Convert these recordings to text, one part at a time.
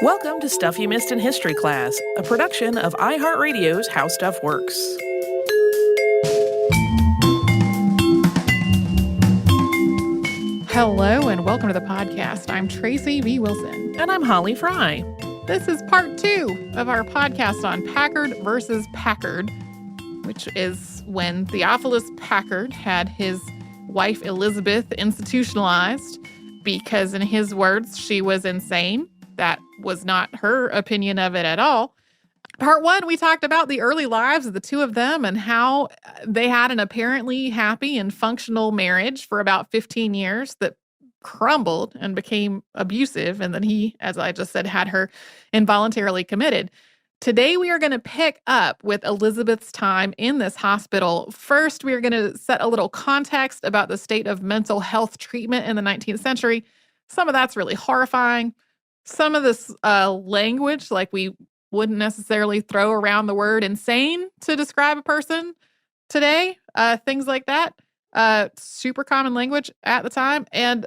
Welcome to Stuff You Missed in History Class, a production of iHeartRadio's How Stuff Works. Hello and welcome to the podcast. I'm Tracy V. Wilson. And I'm Holly Fry. This is part 2 of our podcast on Packard versus Packard, which is when Theophilus Packard had his wife Elizabeth institutionalized because, in his words, she was insane. That was not her opinion of it at all. Part 1, we talked about the early lives of the two of them and how they had an apparently happy and functional marriage for about 15 years that crumbled and became abusive. And then he, as I just said, had her involuntarily committed. Today, we are going to pick up with Elizabeth's time in this hospital. First, we are going to set a little context about the state of mental health treatment in the 19th century. Some of that's really horrifying. Some of this language, like we wouldn't necessarily throw around the word insane to describe a person today. Things like that. Super common language at the time. And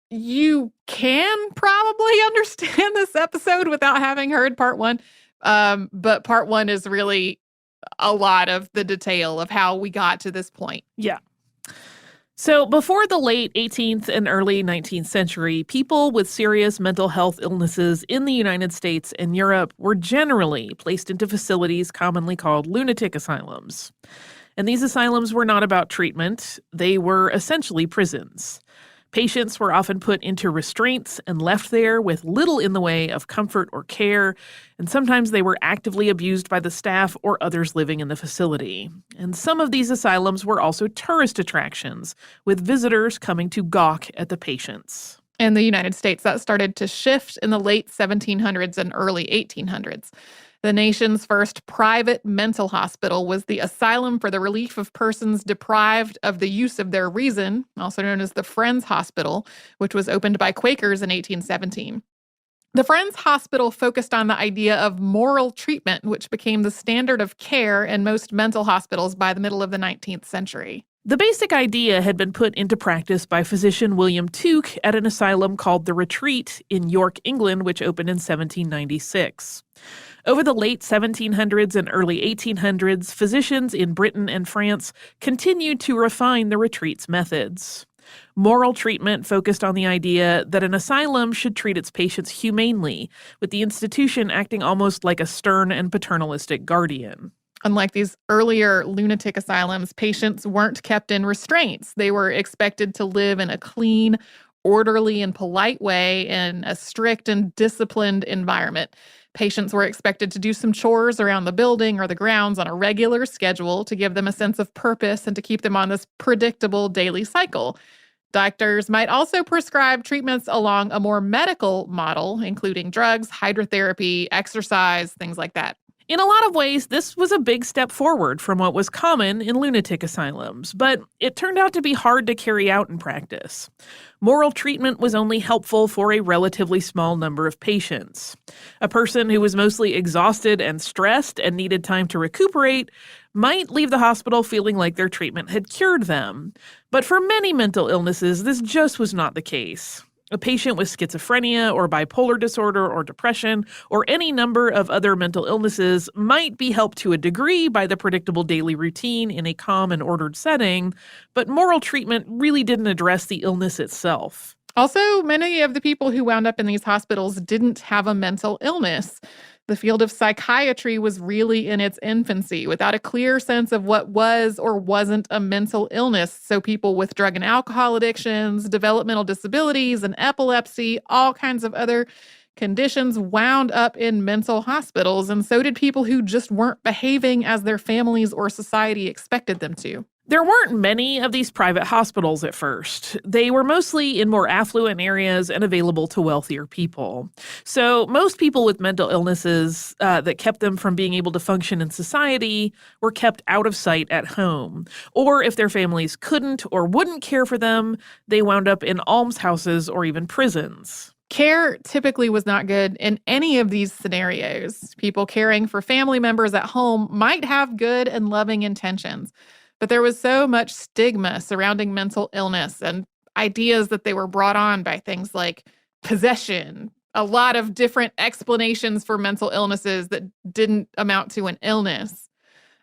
you can probably understand this episode without having heard part 1. But part 1 is really a lot of the detail of how we got to this point. Yeah. So before the late 18th and early 19th century, people with serious mental health illnesses in the United States and Europe were generally placed into facilities commonly called lunatic asylums. And these asylums were not about treatment. They were essentially prisons. Patients were often put into restraints and left there with little in the way of comfort or care, and sometimes they were actively abused by the staff or others living in the facility. And some of these asylums were also tourist attractions, with visitors coming to gawk at the patients. In the United States, that started to shift in the late 1700s and early 1800s. The nation's first private mental hospital was the Asylum for the Relief of Persons Deprived of the Use of Their Reason, also known as the Friends Hospital, which was opened by Quakers in 1817. The Friends Hospital focused on the idea of moral treatment, which became the standard of care in most mental hospitals by the middle of the 19th century. The basic idea had been put into practice by physician William Tuke at an asylum called The Retreat in York, England, which opened in 1796. Over the late 1700s and early 1800s, physicians in Britain and France continued to refine the Retreat's methods. Moral treatment focused on the idea that an asylum should treat its patients humanely, with the institution acting almost like a stern and paternalistic guardian. Unlike these earlier lunatic asylums, patients weren't kept in restraints. They were expected to live in a clean, orderly, and polite way in a strict and disciplined environment. Patients were expected to do some chores around the building or the grounds on a regular schedule to give them a sense of purpose and to keep them on this predictable daily cycle. Doctors might also prescribe treatments along a more medical model, including drugs, hydrotherapy, exercise, things like that. In a lot of ways, this was a big step forward from what was common in lunatic asylums, but it turned out to be hard to carry out in practice. Moral treatment was only helpful for a relatively small number of patients. A person who was mostly exhausted and stressed and needed time to recuperate might leave the hospital feeling like their treatment had cured them. But for many mental illnesses, this just was not the case. A patient with schizophrenia or bipolar disorder or depression or any number of other mental illnesses might be helped to a degree by the predictable daily routine in a calm and ordered setting, but moral treatment really didn't address the illness itself. Also, many of the people who wound up in these hospitals didn't have a mental illness. The field of psychiatry was really in its infancy, without a clear sense of what was or wasn't a mental illness. So people with drug and alcohol addictions, developmental disabilities, and epilepsy, all kinds of other conditions wound up in mental hospitals, and so did people who just weren't behaving as their families or society expected them to. There weren't many of these private hospitals at first. They were mostly in more affluent areas and available to wealthier people. So most people with mental illnesses that kept them from being able to function in society were kept out of sight at home. Or if their families couldn't or wouldn't care for them, they wound up in almshouses or even prisons. Care typically was not good in any of these scenarios. People caring for family members at home might have good and loving intentions, but there was so much stigma surrounding mental illness and ideas that they were brought on by things like possession, a lot of different explanations for mental illnesses that didn't amount to an illness.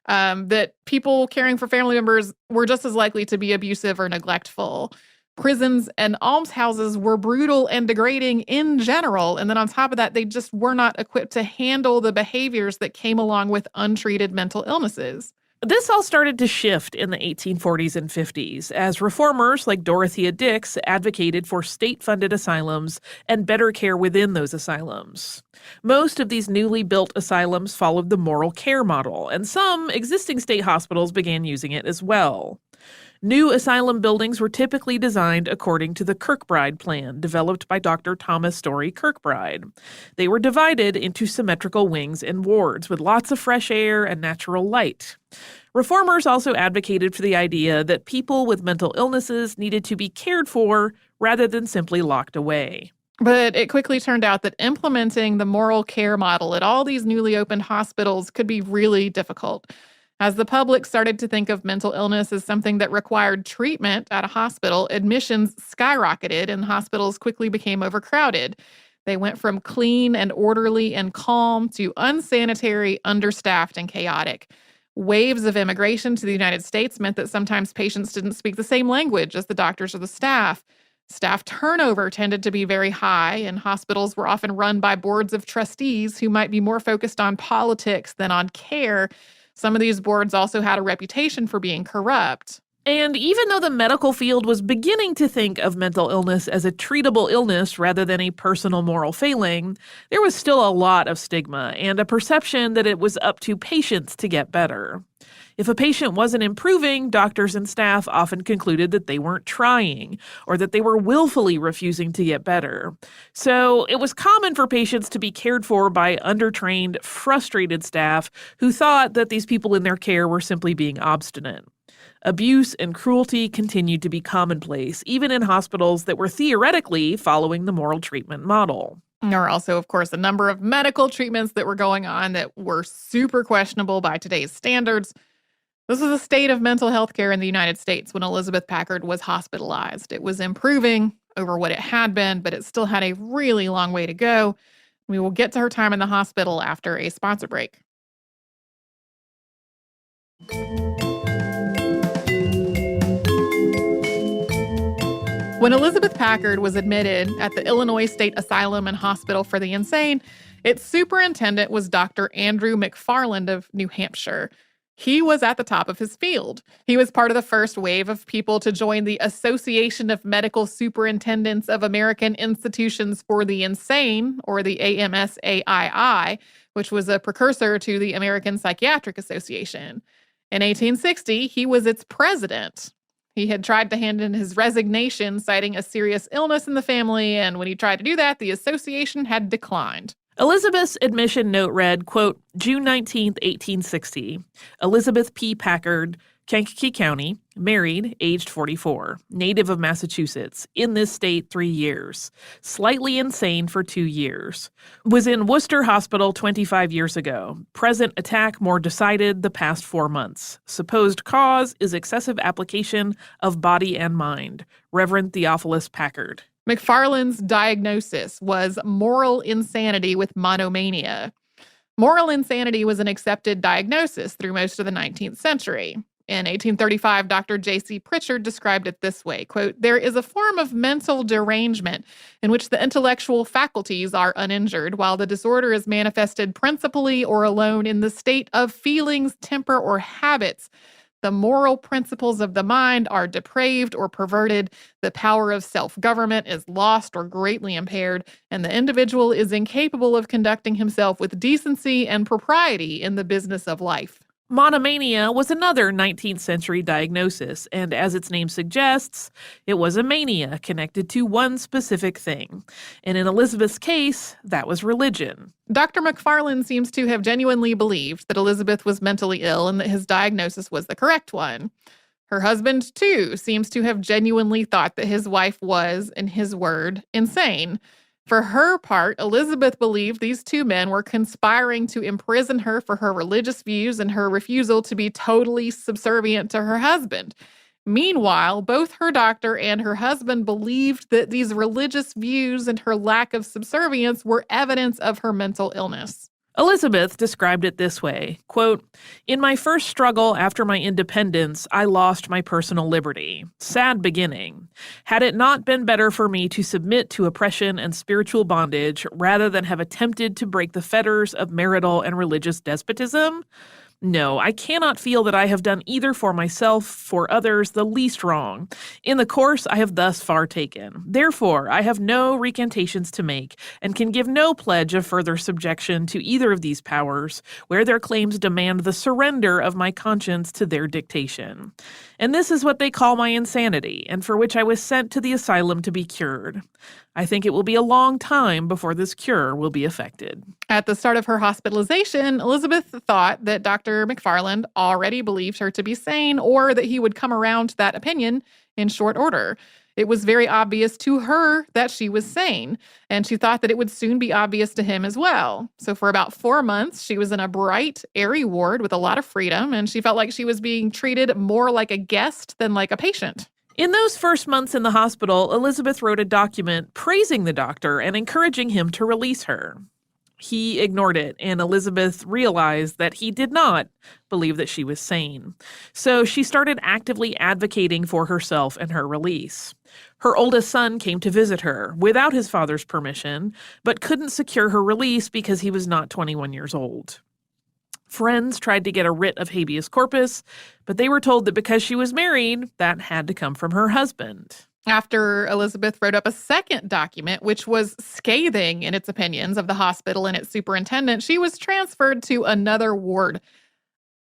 That people caring for family members were just as likely to be abusive or neglectful. Prisons and almshouses were brutal and degrading in general. And then on top of that, they just were not equipped to handle the behaviors that came along with untreated mental illnesses. This all started to shift in the 1840s and 50s as reformers like Dorothea Dix advocated for state-funded asylums and better care within those asylums. Most of these newly built asylums followed the moral care model, and some existing state hospitals began using it as well. New asylum buildings were typically designed according to the Kirkbride plan developed by Dr. Thomas Story Kirkbride. They were divided into symmetrical wings and wards with lots of fresh air and natural light. Reformers also advocated for the idea that people with mental illnesses needed to be cared for rather than simply locked away. But it quickly turned out that implementing the moral care model at all these newly opened hospitals could be really difficult. As the public started to think of mental illness as something that required treatment at a hospital, admissions skyrocketed and hospitals quickly became overcrowded. They went from clean and orderly and calm to unsanitary, understaffed, and chaotic. Waves of immigration to the United States meant that sometimes patients didn't speak the same language as the doctors or the staff. Staff turnover tended to be very high, and hospitals were often run by boards of trustees who might be more focused on politics than on care. Some of these boards also had a reputation for being corrupt. And even though the medical field was beginning to think of mental illness as a treatable illness rather than a personal moral failing, there was still a lot of stigma and a perception that it was up to patients to get better. If a patient wasn't improving, doctors and staff often concluded that they weren't trying or that they were willfully refusing to get better. So it was common for patients to be cared for by undertrained, frustrated staff who thought that these people in their care were simply being obstinate. Abuse and cruelty continued to be commonplace, even in hospitals that were theoretically following the moral treatment model. There are also, of course, a number of medical treatments that were going on that were super questionable by today's standards. This was a state of mental health care in the United States when Elizabeth Packard was hospitalized. It was improving over what it had been, but it still had a really long way to go. We will get to her time in the hospital after a sponsor break. When Elizabeth Packard was admitted at the Illinois State Asylum and Hospital for the Insane, its superintendent was Dr. Andrew McFarland of New Hampshire. He was at the top of his field. He was part of the first wave of people to join the Association of Medical Superintendents of American Institutions for the Insane, or the AMSAII, which was a precursor to the American Psychiatric Association. In 1860, he was its president. He had tried to hand in his resignation, citing a serious illness in the family, and when he tried to do that, the association had declined. Elizabeth's admission note read, quote, June 19th, 1860. Elizabeth P. Packard, Kankakee County, married, aged 44, native of Massachusetts, in this state 3 years, slightly insane for 2 years, was in Worcester Hospital 25 years ago, present attack more decided the past 4 months, supposed cause is excessive application of body and mind, Reverend Theophilus Packard. McFarland's diagnosis was moral insanity with monomania. Moral insanity was an accepted diagnosis through most of the 19th century. In 1835, Dr. J.C. Pritchard described it this way, quote, there is a form of mental derangement in which the intellectual faculties are uninjured, while the disorder is manifested principally or alone in the state of feelings, temper, or habits. The moral principles of the mind are depraved or perverted, the power of self-government is lost or greatly impaired, and the individual is incapable of conducting himself with decency and propriety in the business of life. Monomania was another 19th century diagnosis, and as its name suggests, it was a mania connected to one specific thing. And in Elizabeth's case, that was religion. Dr. McFarland seems to have genuinely believed that Elizabeth was mentally ill and that his diagnosis was the correct one. Her husband, too, seems to have genuinely thought that his wife was, in his word, insane. For her part, Elizabeth believed these two men were conspiring to imprison her for her religious views and her refusal to be totally subservient to her husband. Meanwhile, both her doctor and her husband believed that these religious views and her lack of subservience were evidence of her mental illness. Elizabeth described it this way, quote, "In my first struggle after my independence, I lost my personal liberty. Sad beginning. Had it not been better for me to submit to oppression and spiritual bondage rather than have attempted to break the fetters of marital and religious despotism? No, I cannot feel that I have done either for myself, for others, the least wrong, in the course I have thus far taken. Therefore, I have no recantations to make, and can give no pledge of further subjection to either of these powers, where their claims demand the surrender of my conscience to their dictation. And this is what they call my insanity, and for which I was sent to the asylum to be cured. I think it will be a long time before this cure will be effected." At the start of her hospitalization, Elizabeth thought that Dr. McFarland already believed her to be sane, or that he would come around to that opinion in short order. It was very obvious to her that she was sane, and she thought that it would soon be obvious to him as well. So for about 4 months, she was in a bright, airy ward with a lot of freedom, and she felt like she was being treated more like a guest than like a patient. In those first months in the hospital, Elizabeth wrote a document praising the doctor and encouraging him to release her. He ignored it, and Elizabeth realized that he did not believe that she was sane. So she started actively advocating for herself and her release. Her oldest son came to visit her without his father's permission, but couldn't secure her release because he was not 21 years old. Friends tried to get a writ of habeas corpus, but they were told that because she was married, that had to come from her husband. After Elizabeth wrote up a second document, which was scathing in its opinions of the hospital and its superintendent, she was transferred to another ward,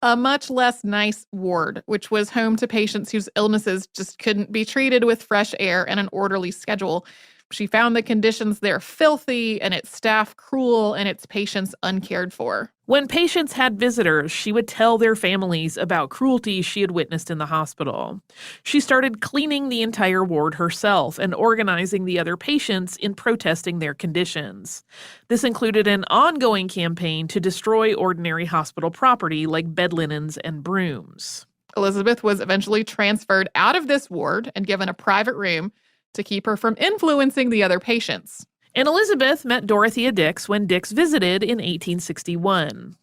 a much less nice ward, which was home to patients whose illnesses just couldn't be treated with fresh air and an orderly schedule. She found the conditions there filthy and its staff cruel and its patients uncared for. When patients had visitors, she would tell their families about cruelty she had witnessed in the hospital. She started cleaning the entire ward herself and organizing the other patients in protesting their conditions. This included an ongoing campaign to destroy ordinary hospital property like bed linens and brooms. Elizabeth was eventually transferred out of this ward and given a private room to keep her from influencing the other patients. And Elizabeth met Dorothea Dix when Dix visited in 1861.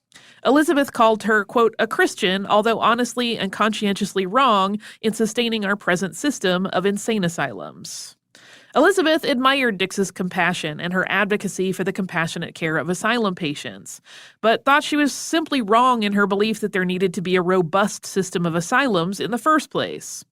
Elizabeth called her, quote, "a Christian, although honestly and conscientiously wrong in sustaining our present system of insane asylums." Elizabeth admired Dix's compassion and her advocacy for the compassionate care of asylum patients, but thought she was simply wrong in her belief that there needed to be a robust system of asylums in the first place.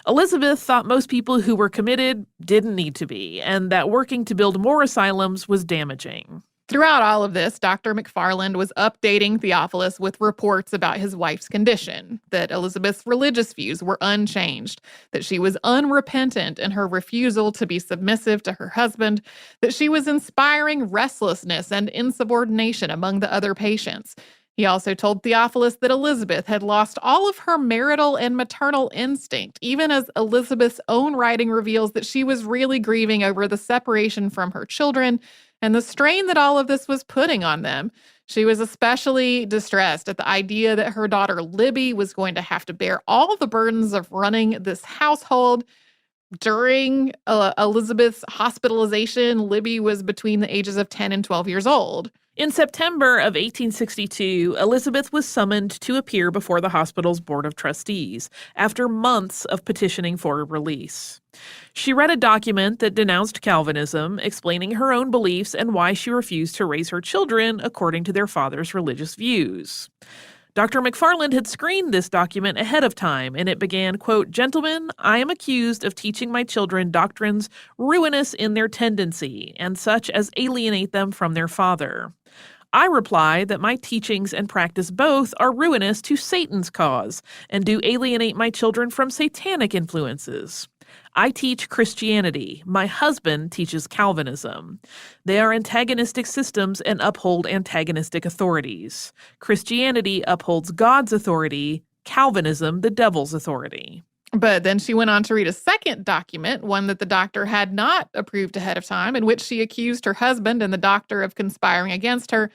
Elizabeth thought most people who were committed didn't need to be, and that working to build more asylums was damaging. Throughout all of this, Dr. McFarland was updating Theophilus with reports about his wife's condition, that Elizabeth's religious views were unchanged, that she was unrepentant in her refusal to be submissive to her husband, that she was inspiring restlessness and insubordination among the other patients. He also told Theophilus that Elizabeth had lost all of her marital and maternal instinct, even as Elizabeth's own writing reveals that she was really grieving over the separation from her children and the strain that all of this was putting on them. She was especially distressed at the idea that her daughter Libby was going to have to bear all the burdens of running this household. During Elizabeth's hospitalization, Libby was between the ages of 10 and 12 years old. In September of 1862, Elizabeth was summoned to appear before the hospital's Board of Trustees after months of petitioning for a release. She read a document that denounced Calvinism, explaining her own beliefs and why she refused to raise her children according to their father's religious views. Dr. McFarland had screened this document ahead of time, and it began, quote, "Gentlemen, I am accused of teaching my children doctrines ruinous in their tendency, and such as alienate them from their father. I reply that my teachings and practice both are ruinous to Satan's cause, and do alienate my children from satanic influences. I teach Christianity. My husband teaches Calvinism. They are antagonistic systems and uphold antagonistic authorities. Christianity upholds God's authority, Calvinism the devil's authority." But then she went on to read a second document, one that the doctor had not approved ahead of time, in which she accused her husband and the doctor of conspiring against her,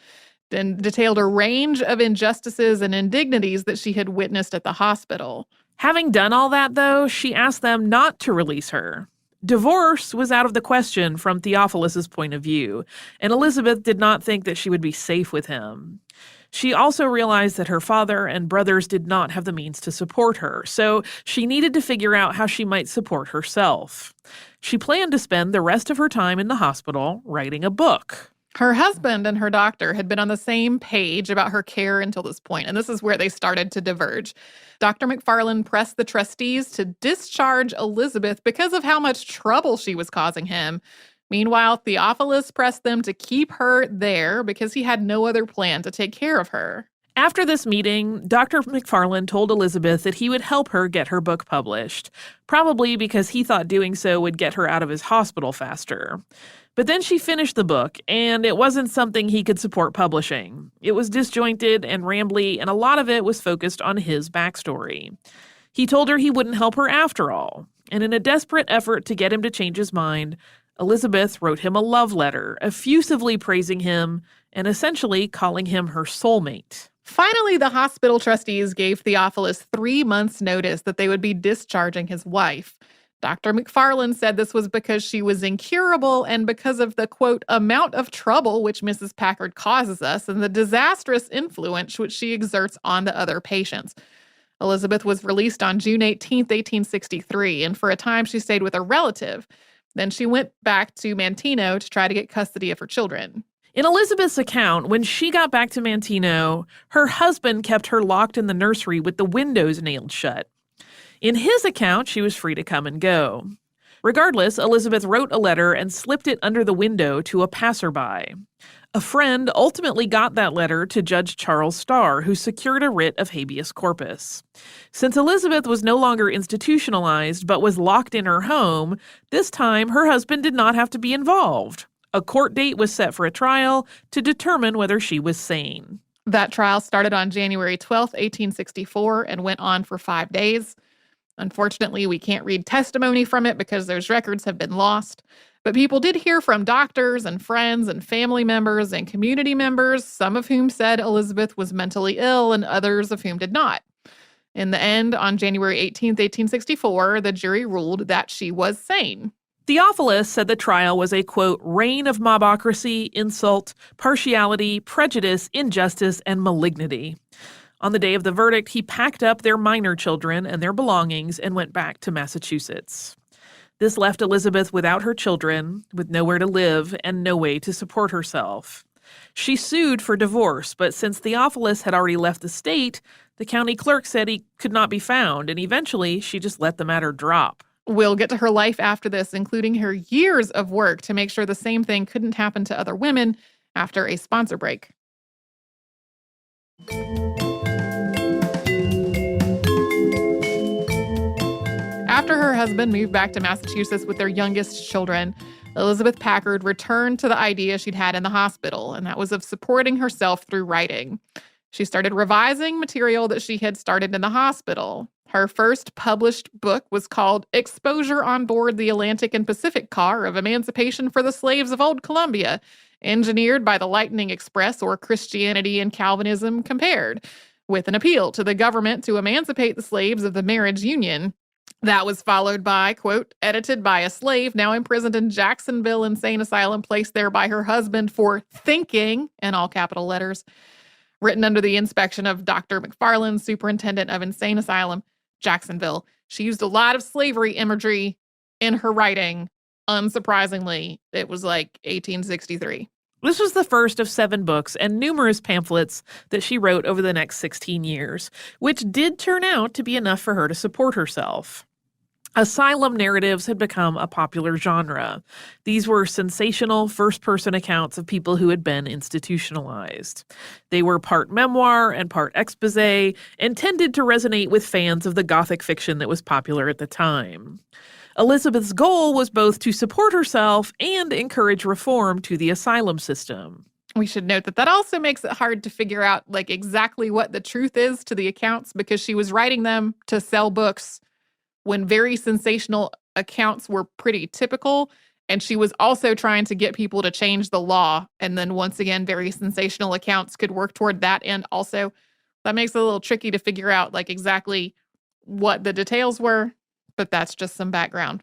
and detailed a range of injustices and indignities that she had witnessed at the hospital. Having done all that, though, she asked them not to release her. Divorce was out of the question from Theophilus's point of view, and Elizabeth did not think that she would be safe with him. She also realized that her father and brothers did not have the means to support her, so she needed to figure out how she might support herself. She planned to spend the rest of her time in the hospital writing a book. Her husband and her doctor had been on the same page about her care until this point, and this is where they started to diverge. Dr. McFarland pressed the trustees to discharge Elizabeth because of how much trouble she was causing him. Meanwhile, Theophilus pressed them to keep her there because he had no other plan to take care of her. After this meeting, Dr. McFarland told Elizabeth that he would help her get her book published, probably because he thought doing so would get her out of his hospital faster. But then she finished the book, and it wasn't something he could support publishing. It was disjointed and rambly, and a lot of it was focused on his backstory. He told her he wouldn't help her after all, and in a desperate effort to get him to change his mind, Elizabeth wrote him a love letter, effusively praising him and essentially calling him her soulmate. Finally, the hospital trustees gave Theophilus 3 months' notice that they would be discharging his wife. Dr. McFarland said this was because she was incurable and because of the, quote, amount of trouble which Mrs. Packard causes us and the disastrous influence which she exerts on the other patients. Elizabeth was released on June 18, 1863, and for a time she stayed with a relative. Then she went back to Manteno to try to get custody of her children. In Elizabeth's account, when she got back to Manteno, her husband kept her locked in the nursery with the windows nailed shut. In his account, she was free to come and go. Regardless, Elizabeth wrote a letter and slipped it under the window to a passerby. A friend ultimately got that letter to Judge Charles Starr, who secured a writ of habeas corpus. Since Elizabeth was no longer institutionalized but was locked in her home, this time her husband did not have to be involved. A court date was set for a trial to determine whether she was sane. That trial started on January 12, 1864, and went on for 5 days. Unfortunately, we can't read testimony from it because those records have been lost. But people did hear from doctors and friends and family members and community members, some of whom said Elizabeth was mentally ill and others of whom did not. In the end, on January 18, 1864, the jury ruled that she was sane. Theophilus said the trial was a, quote, reign of mobocracy, insult, partiality, prejudice, injustice, and malignity. On the day of the verdict, he packed up their minor children and their belongings and went back to Massachusetts. This left Elizabeth without her children, with nowhere to live and no way to support herself. She sued for divorce, but since Theophilus had already left the state, the county clerk said he could not be found, and eventually she just let the matter drop. We'll get to her life after this, including her years of work to make sure the same thing couldn't happen to other women after a sponsor break. After her husband moved back to Massachusetts with their youngest children, Elizabeth Packard returned to the idea she'd had in the hospital, and that was of supporting herself through writing. She started revising material that she had started in the hospital. Her first published book was called Exposure on Board the Atlantic and Pacific Car of Emancipation for the Slaves of Old Columbia, engineered by the Lightning Express, or Christianity and Calvinism Compared, with an appeal to the government to emancipate the slaves of the marriage union. That was followed by, quote, edited by a slave now imprisoned in Jacksonville Insane Asylum, placed there by her husband for thinking, in all capital letters, written under the inspection of Dr. McFarland, superintendent of Insane Asylum, Jacksonville. She used a lot of slavery imagery in her writing. Unsurprisingly, it was like 1863. This was the first of 7 books and numerous pamphlets that she wrote over the next 16 years, which did turn out to be enough for her to support herself. Asylum narratives had become a popular genre. These were sensational first-person accounts of people who had been institutionalized. They were part memoir and part exposé and tended to resonate with fans of the Gothic fiction that was popular at the time. Elizabeth's goal was both to support herself and encourage reform to the asylum system. We should note that that also makes it hard to figure out exactly what the truth is to the accounts, because she was writing them to sell books when very sensational accounts were pretty typical, and she was also trying to get people to change the law. And then once again, very sensational accounts could work toward that end also. That makes it a little tricky to figure out exactly what the details were, but that's just some background.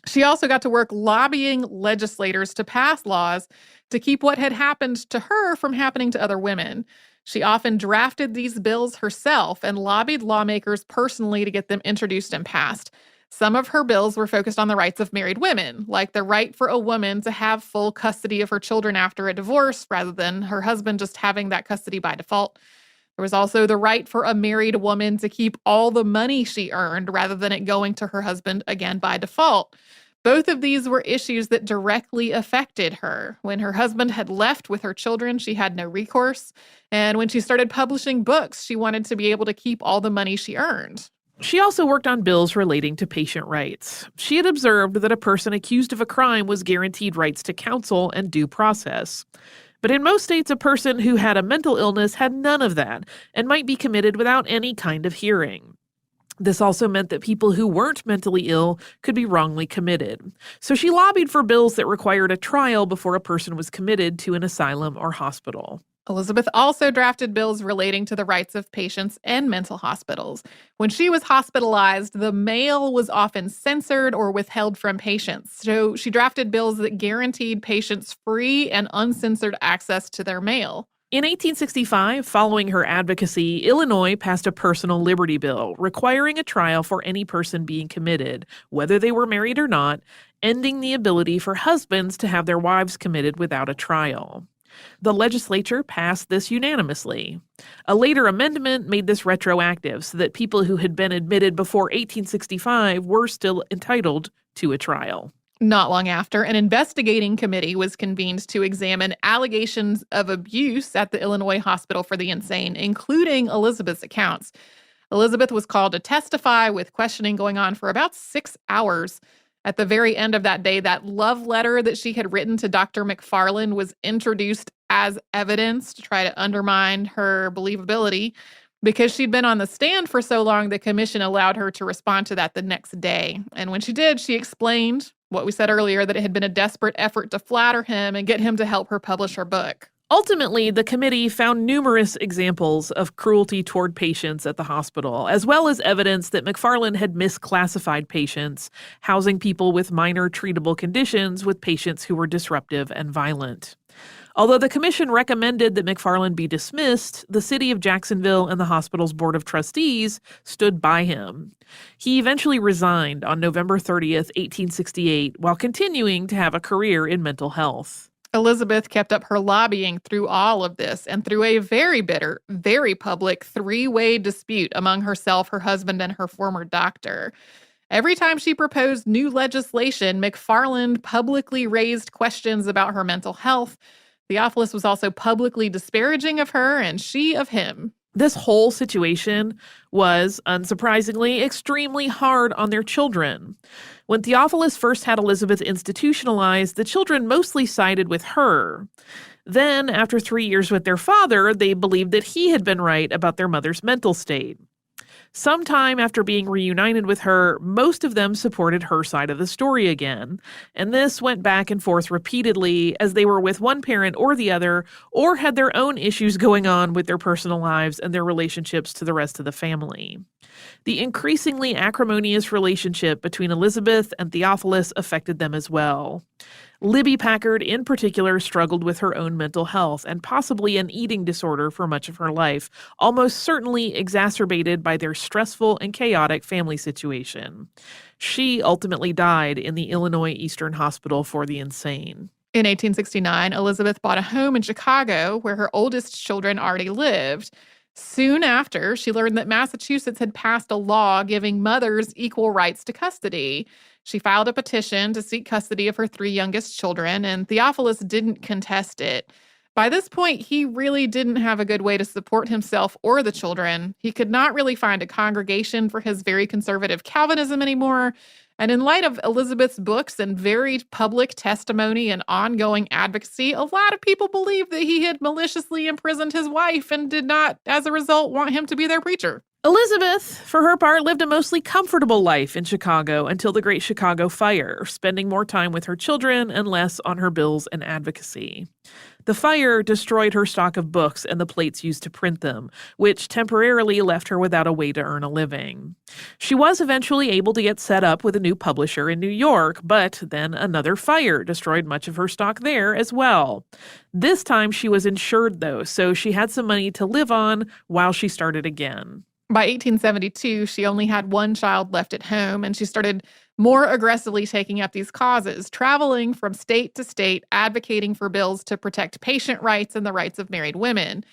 She also got to work lobbying legislators to pass laws to keep what had happened to her from happening to other women. She often drafted these bills herself and lobbied lawmakers personally to get them introduced and passed. Some of her bills were focused on the rights of married women, like the right for a woman to have full custody of her children after a divorce rather than her husband just having that custody by default. There was also the right for a married woman to keep all the money she earned rather than it going to her husband again by default. Both of these were issues that directly affected her. When her husband had left with her children, she had no recourse. And when she started publishing books, she wanted to be able to keep all the money she earned. She also worked on bills relating to patient rights. She had observed that a person accused of a crime was guaranteed rights to counsel and due process. But in most states, a person who had a mental illness had none of that and might be committed without any kind of hearing. This also meant that people who weren't mentally ill could be wrongly committed. So she lobbied for bills that required a trial before a person was committed to an asylum or hospital. Elizabeth also drafted bills relating to the rights of patients and mental hospitals. When she was hospitalized, the mail was often censored or withheld from patients. So she drafted bills that guaranteed patients free and uncensored access to their mail. In 1865, following her advocacy, Illinois passed a personal liberty bill requiring a trial for any person being committed, whether they were married or not, ending the ability for husbands to have their wives committed without a trial. The legislature passed this unanimously. A later amendment made this retroactive so that people who had been admitted before 1865 were still entitled to a trial. Not long after, an investigating committee was convened to examine allegations of abuse at the Illinois Hospital for the Insane, including Elizabeth's accounts. Elizabeth was called to testify, with questioning going on for about 6 hours. At the very end of that day, that love letter that she had written to Dr. McFarland was introduced as evidence to try to undermine her believability. Because she'd been on the stand for so long, the commission allowed her to respond to that the next day. And when she did, she explained what we said earlier, that it had been a desperate effort to flatter him and get him to help her publish her book. Ultimately, the committee found numerous examples of cruelty toward patients at the hospital, as well as evidence that McFarland had misclassified patients, housing people with minor treatable conditions with patients who were disruptive and violent. Although the commission recommended that McFarland be dismissed, the city of Jacksonville and the hospital's board of trustees stood by him. He eventually resigned on November 30th, 1868, while continuing to have a career in mental health. Elizabeth kept up her lobbying through all of this and through a very bitter, very public three-way dispute among herself, her husband, and her former doctor. Every time she proposed new legislation, McFarland publicly raised questions about her mental health. Theophilus was also publicly disparaging of her, and she of him. This whole situation was, unsurprisingly, extremely hard on their children. When Theophilus first had Elizabeth institutionalized, the children mostly sided with her. Then, after 3 years with their father, they believed that he had been right about their mother's mental state. Sometime after being reunited with her, most of them supported her side of the story again, and this went back and forth repeatedly as they were with one parent or the other, or had their own issues going on with their personal lives and their relationships to the rest of the family. The increasingly acrimonious relationship between Elizabeth and Theophilus affected them as well. Libby Packard, in particular, struggled with her own mental health and possibly an eating disorder for much of her life, almost certainly exacerbated by their stressful and chaotic family situation. She ultimately died in the Illinois Eastern Hospital for the Insane. In 1869, Elizabeth bought a home in Chicago where her oldest children already lived. Soon after, she learned that Massachusetts had passed a law giving mothers equal rights to custody. She filed a petition to seek custody of her 3 youngest children, and Theophilus didn't contest it. By this point, he really didn't have a good way to support himself or the children. He could not really find a congregation for his very conservative Calvinism anymore. And in light of Elizabeth's books and very public testimony and ongoing advocacy, a lot of people believed that he had maliciously imprisoned his wife and did not, as a result, want him to be their preacher. Elizabeth, for her part, lived a mostly comfortable life in Chicago until the Great Chicago Fire, spending more time with her children and less on her bills and advocacy. The fire destroyed her stock of books and the plates used to print them, which temporarily left her without a way to earn a living. She was eventually able to get set up with a new publisher in New York, but then another fire destroyed much of her stock there as well. This time she was insured, though, so she had some money to live on while she started again. By 1872, she only had one child left at home, and she started more aggressively taking up these causes, traveling from state to state, advocating for bills to protect patient rights and the rights of married women.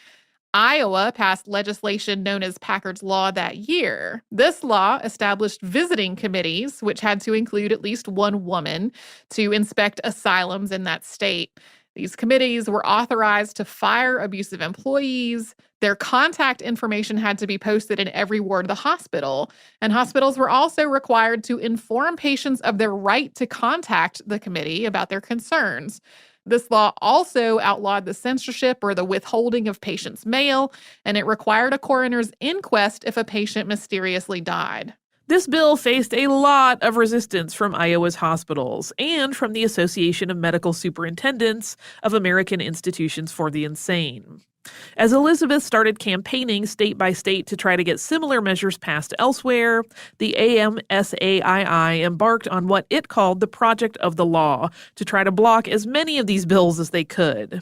Iowa passed legislation known as Packard's Law that year. This law established visiting committees, which had to include at least one woman, to inspect asylums in that state. These committees were authorized to fire abusive employees. Their contact information had to be posted in every ward of the hospital. And hospitals were also required to inform patients of their right to contact the committee about their concerns. This law also outlawed the censorship or the withholding of patients' mail, and it required a coroner's inquest if a patient mysteriously died. This bill faced a lot of resistance from Iowa's hospitals and from the Association of Medical Superintendents of American Institutions for the Insane. As Elizabeth started campaigning state by state to try to get similar measures passed elsewhere, the AMSAII embarked on what it called the Project of the Law to try to block as many of these bills as they could.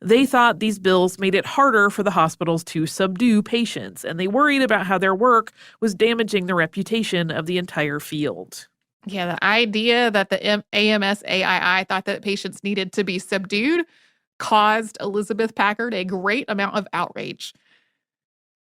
They thought these bills made it harder for the hospitals to subdue patients, and they worried about how their work was damaging the reputation of the entire field. Yeah, the idea that the AMSAII thought that patients needed to be subdued caused Elizabeth Packard a great amount of outrage.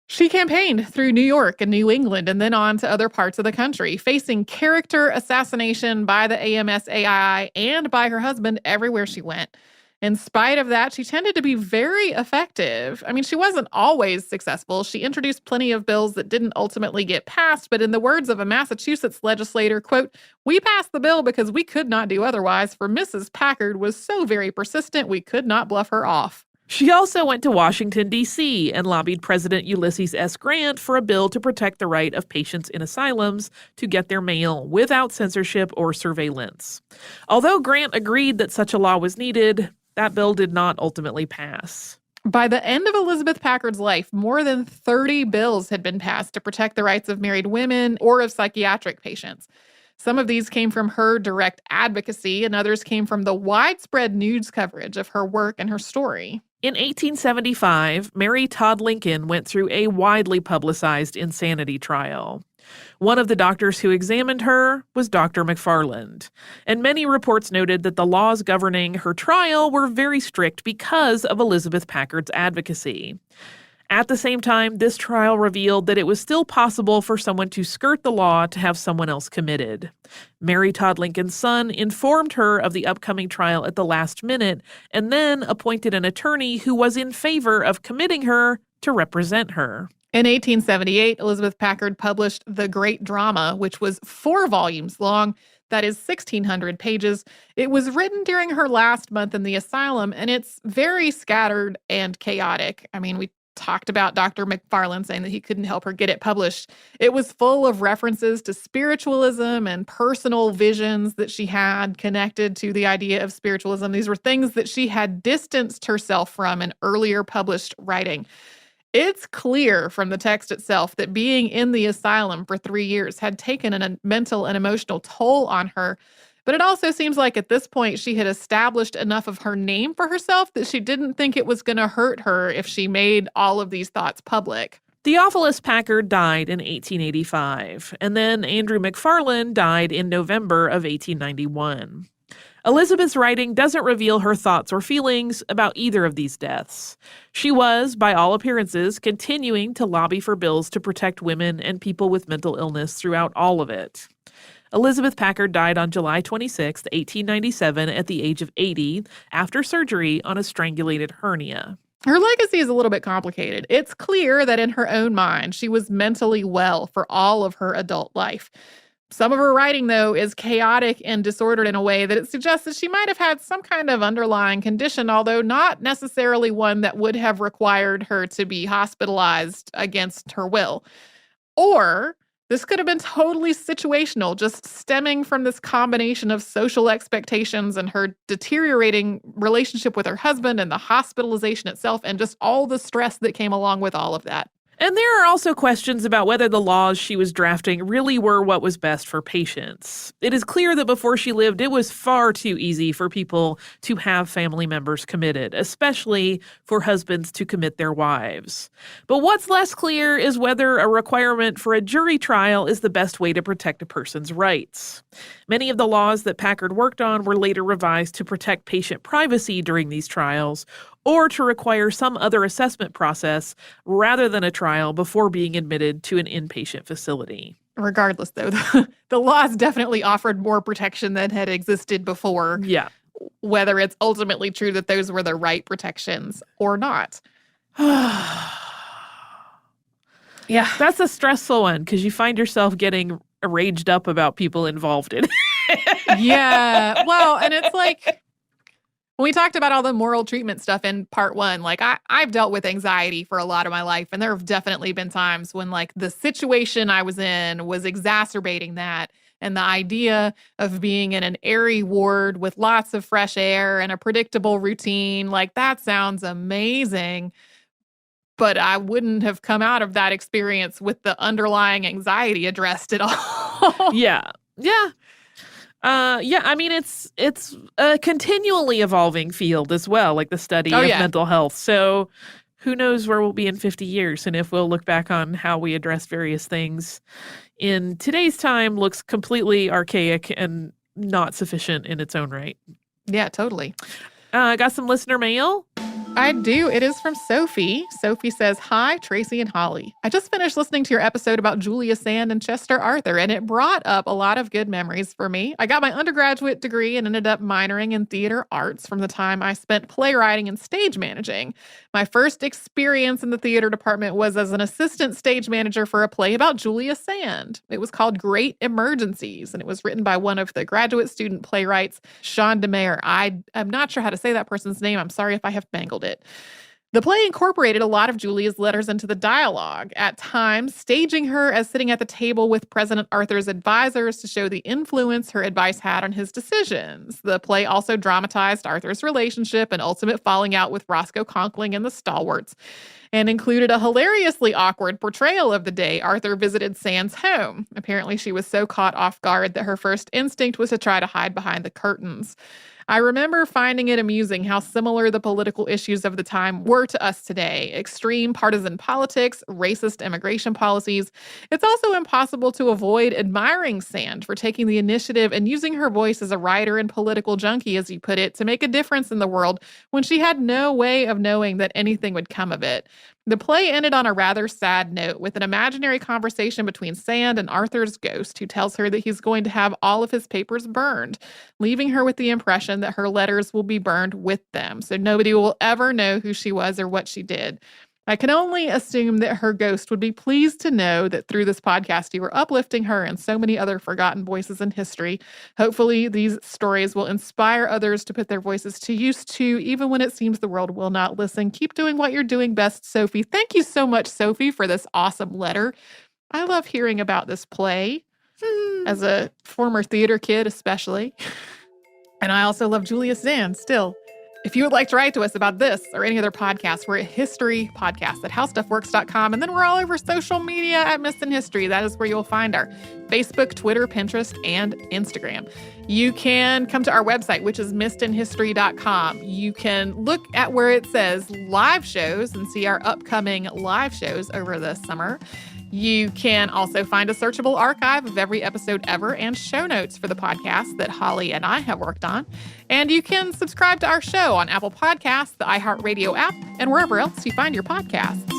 She campaigned through New York and New England and then on to other parts of the country, facing character assassination by the AMSAII and by her husband everywhere she went. In spite of that, she tended to be very effective. I mean, she wasn't always successful. She introduced plenty of bills that didn't ultimately get passed, but in the words of a Massachusetts legislator, quote, "We passed the bill because we could not do otherwise, for Mrs. Packard was so very persistent we could not bluff her off." She also went to Washington, D.C., and lobbied President Ulysses S. Grant for a bill to protect the right of patients in asylums to get their mail without censorship or surveillance. Although Grant agreed that such a law was needed, that bill did not ultimately pass. By the end of Elizabeth Packard's life, more than 30 bills had been passed to protect the rights of married women or of psychiatric patients. Some of these came from her direct advocacy, and others came from the widespread news coverage of her work and her story. In 1875, Mary Todd Lincoln went through a widely publicized insanity trial. One of the doctors who examined her was Dr. McFarland, and many reports noted that the laws governing her trial were very strict because of Elizabeth Packard's advocacy. At the same time, this trial revealed that it was still possible for someone to skirt the law to have someone else committed. Mary Todd Lincoln's son informed her of the upcoming trial at the last minute and then appointed an attorney who was in favor of committing her to represent her. In 1878, Elizabeth Packard published The Great Drama, which was 4 volumes long. That is 1,600 pages. It was written during her last month in the asylum, and it's very scattered and chaotic. I mean, we talked about Dr. McFarland saying that he couldn't help her get it published. It was full of references to spiritualism and personal visions that she had connected to the idea of spiritualism. These were things that she had distanced herself from in earlier published writing. It's clear from the text itself that being in the asylum for 3 years had taken a mental and emotional toll on her. But it also seems like at this point she had established enough of her name for herself that she didn't think it was going to hurt her if she made all of these thoughts public. Theophilus Packard died in 1885, and then Andrew McFarland died in November of 1891. Elizabeth's writing doesn't reveal her thoughts or feelings about either of these deaths. She was, by all appearances, continuing to lobby for bills to protect women and people with mental illness throughout all of it. Elizabeth Packard died on July 26, 1897, at the age of 80, after surgery on a strangulated hernia. Her legacy is a little bit complicated. It's clear that in her own mind, she was mentally well for all of her adult life. Some of her writing, though, is chaotic and disordered in a way that it suggests that she might have had some kind of underlying condition, although not necessarily one that would have required her to be hospitalized against her will. Or this could have been totally situational, just stemming from this combination of social expectations and her deteriorating relationship with her husband and the hospitalization itself and just all the stress that came along with all of that. And there are also questions about whether the laws she was drafting really were what was best for patients. It is clear that before she lived, it was far too easy for people to have family members committed, especially for husbands to commit their wives. But what's less clear is whether a requirement for a jury trial is the best way to protect a person's rights. Many of the laws that Packard worked on were later revised to protect patient privacy during these trials, or to require some other assessment process rather than a trial before being admitted to an inpatient facility. Regardless, though, the laws definitely offered more protection than had existed before. Yeah. Whether it's ultimately true that those were the right protections or not. Yeah. That's a stressful one because you find yourself getting raged up about people involved in it. Yeah. Well, and it's like, when we talked about all the moral treatment stuff in part 1, like I've dealt with anxiety for a lot of my life. And there have definitely been times when like the situation I was in was exacerbating that. And the idea of being in an airy ward with lots of fresh air and a predictable routine, like that sounds amazing. But I wouldn't have come out of that experience with the underlying anxiety addressed at all. Yeah. I mean, it's a continually evolving field as well, like the study of mental health. So who knows where we'll be in 50 years and if we'll look back on how we address various things in today's time looks completely archaic and not sufficient in its own right. Yeah, totally. Got some listener mail. I do. It is from Sophie. Sophie says, "Hi, Tracy and Holly. I just finished listening to your episode about Julia Sand and Chester Arthur, and it brought up a lot of good memories for me. I got my undergraduate degree and ended up minoring in theater arts from the time I spent playwriting and stage managing. My first experience in the theater department was as an assistant stage manager for a play about Julia Sand. It was called Great Emergencies, and it was written by one of the graduate student playwrights, Sean DeMayer. I'm not sure how to say that person's name. I'm sorry if I have mangled it. The play incorporated a lot of Julia's letters into the dialogue, at times staging her as sitting at the table with President Arthur's advisors to show the influence her advice had on his decisions. The play also dramatized Arthur's relationship and ultimate falling out with Roscoe Conkling and the Stalwarts, and included a hilariously awkward portrayal of the day Arthur visited Sand's home. Apparently, she was so caught off guard that her first instinct was to try to hide behind the curtains. I remember finding it amusing how similar the political issues of the time were to us today. Extreme partisan politics, racist immigration policies. It's also impossible to avoid admiring Sand for taking the initiative and using her voice as a writer and political junkie, as you put it, to make a difference in the world when she had no way of knowing that anything would come of it. The play ended on a rather sad note with an imaginary conversation between Sand and Arthur's ghost, who tells her that he's going to have all of his papers burned, leaving her with the impression that her letters will be burned with them, so nobody will ever know who she was or what she did. I can only assume that her ghost would be pleased to know that through this podcast you were uplifting her and so many other forgotten voices in history. Hopefully these stories will inspire others to put their voices to use too, even when it seems the world will not listen. Keep doing what you're doing best, Sophie." Thank you so much, Sophie, for this awesome letter. I love hearing about this play, as a former theater kid especially. And I also love Julia Sand still. If you would like to write to us about this or any other podcast, we're at historypodcast@howstuffworks.com. And then we're all over social media at Missed in History. That is where you'll find our Facebook, Twitter, Pinterest, and Instagram. You can come to our website, which is missedinhistory.com. You can look at where it says live shows and see our upcoming live shows over the summer. You can also find a searchable archive of every episode ever and show notes for the podcast that Holly and I have worked on. And you can subscribe to our show on Apple Podcasts, the iHeartRadio app, and wherever else you find your podcasts.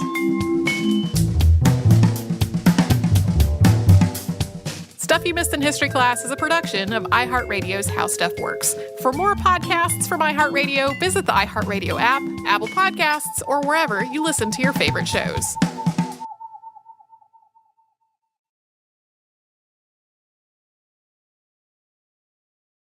Stuff You Missed in History Class is a production of iHeartRadio's How Stuff Works. For more podcasts from iHeartRadio, visit the iHeartRadio app, Apple Podcasts, or wherever you listen to your favorite shows.